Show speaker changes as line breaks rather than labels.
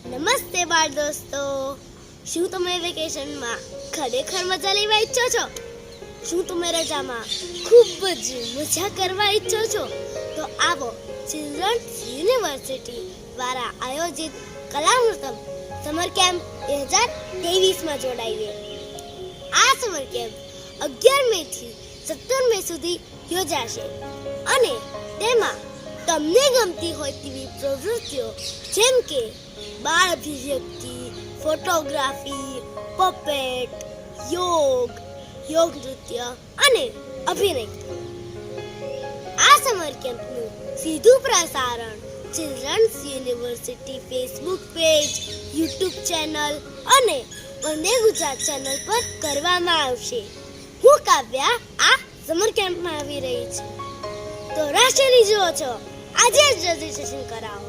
નમસ્તે બાળ દોસ્તો, શું તમે વેકેશનમાં ખરેખર મજા લેવા ઈચ્છો છો? શું તમે રજામાં ખૂબ જ મજા કરવા ઈચ્છો છો? તો આવો ચિલ્ડ્રન્સ યુનિવર્સિટી દ્વારા આયોજિત કલામૃતમ સમર કેમ્પ 2023માં જોડાઈએ. આ સમર કેમ્પ 11 મે થી 17 મે સુધી યોજાશે અને તેમાં તમને ગમતી હોય તેવી પ્રવૃત્તિઓ જેમ કે બાળ અભિવ્યક્તિ, ફોટોગ્રાફી, પપેટ, યોગ નૃત્ય અને અભિનય. આ સમર કેમ્પનું સીધું પ્રસારણ children's university Facebook page, YouTube channel અને વંદે ગુજરાત ચેનલ પર કરવામાં આવશે. હું કાવ્યા આ સમર કેમ્પમાં આવી રહી છું, તો રાહ શેની જુઓ છો? આજે જ રજીસ્ટ્રેશન કરાવો.